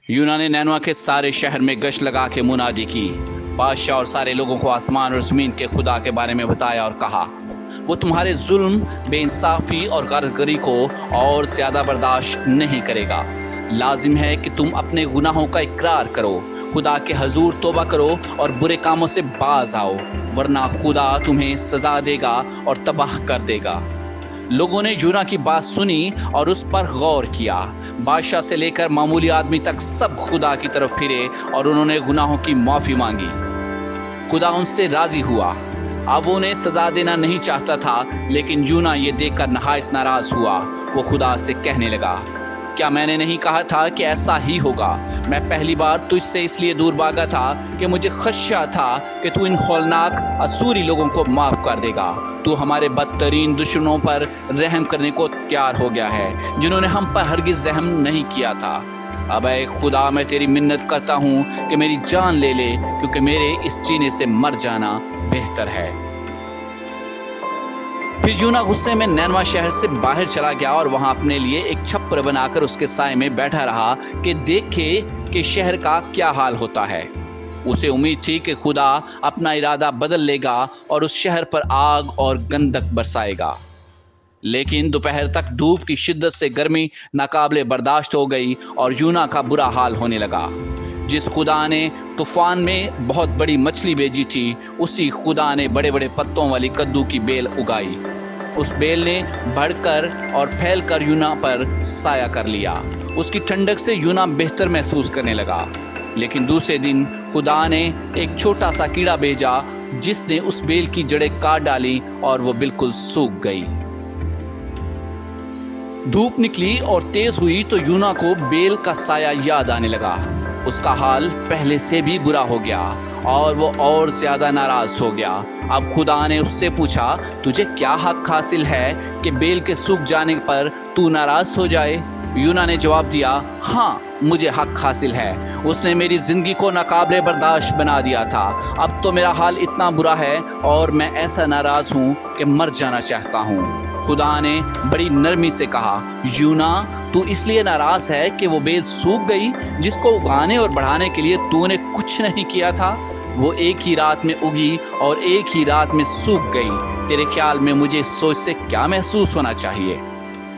यूना ने नैनवा के सारे शहर में गश्त लगा के मुनादी की। बादशाह और सारे लोगों को आसमान और ज़मीन के खुदा के बारे में बताया और कहा, वो तुम्हारे जुल्म, बेइंसाफी और गरदगरी को और ज़्यादा बर्दाश्त नहीं करेगा। लाजिम है कि तुम अपने गुनाहों का इकरार करो, खुदा के हजूर तौबा करो और बुरे कामों से बाज आओ, वरना खुदा तुम्हें सजा देगा और तबाह कर देगा। लोगों ने यूना की बात सुनी और उस पर गौर किया। बादशाह से लेकर मामूली आदमी तक सब खुदा की तरफ फिरे और उन्होंने गुनाहों की माफ़ी मांगी। खुदा उनसे राजी हुआ। अब वो उन्हें सजा देना नहीं चाहता था, लेकिन यूना ये देखकर नहायत नाराज हुआ। वो खुदा से कहने लगा, क्या मैंने नहीं कहा था कि ऐसा ही होगा? मैं पहली बार तुझसे इसलिए दूर भागा था कि मुझे खदशा था कि तू इन खौलनाक असूरी लोगों को माफ़ कर देगा। तू हमारे बदतरीन दुश्मनों पर रहम करने को तैयार हो गया है, जिन्होंने हम पर हरगिज़ रहम नहीं किया था। अब ऐ खुदा, मैं तेरी मिन्नत करता हूँ कि मेरी जान ले ले, क्योंकि मेरे इस जीने से मर जाना बेहतर है। फिर यूना गुस्से में नैनवा शहर से बाहर चला गया और वहां अपने लिए एक छप्पर बनाकर उसके साए में बैठा रहा कि देखे कि शहर का क्या हाल होता है। उसे उम्मीद थी कि खुदा अपना इरादा बदल लेगा और उस शहर पर आग और गंधक बरसाएगा। लेकिन दोपहर तक धूप की शिद्दत से गर्मी नाकाबिले बर्दाश्त हो गई और यूना का बुरा हाल होने लगा। जिस खुदा ने तूफान में बहुत बड़ी मछली भेजी थी, उसी खुदा ने बड़े बड़े पत्तों वाली कद्दू की बेल उगाई। उस बेल ने बढ़कर और फैलकर यूना पर साया कर लिया। उसकी ठंडक से यूना बेहतर महसूस करने लगा। लेकिन दूसरे दिन खुदा ने एक छोटा सा कीड़ा भेजा, जिसने उस बेल की जड़ें काट डाली और वो बिल्कुल सूख गई। धूप निकली और तेज हुई तो यूना को बेल का साया याद आने लगा। उसका हाल पहले से भी बुरा हो गया और वो और ज्यादा नाराज हो गया। अब खुदा ने उससे पूछा, तुझे क्या हक हासिल है कि बेल के सूख जाने पर तू नाराज हो जाए? यूना ने जवाब दिया, हाँ, मुझे हक हासिल है। उसने मेरी जिंदगी को नाकाबिले बर्दाश्त बना दिया था। अब तो मेरा हाल इतना बुरा है और मैं ऐसा नाराज हूँ कि मर जाना चाहता हूँ। खुदा ने बड़ी नरमी से कहा, यूना, तू इसलिए नाराज है कि वो बेल सूख गई जिसको उगाने और बढ़ाने के लिए तूने कुछ नहीं किया था। वो एक ही रात में उगी और एक ही रात में सूख गई। तेरे ख्याल में मुझे इस सोच से क्या महसूस होना चाहिए?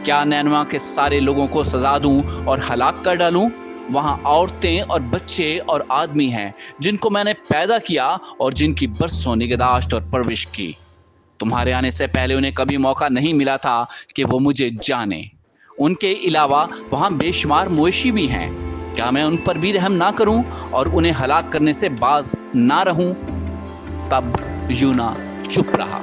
क्या नैनवा के सारे लोगों को सजा दूं और हलाक कर डालूं? वहाँ औरतें और बच्चे और आदमी हैं जिनको मैंने पैदा किया और जिनकी बरसों निगहदाश्त और परवरिश की। तुम्हारे आने से पहले उन्हें कभी मौका नहीं मिला था कि वो मुझे जाने। उनके अलावा वहाँ बेशुमार मवेशी भी हैं। क्या मैं उन पर भी रहम ना करूं और उन्हें हलाक करने से बाज ना रहूं? तब यूना चुप रहा।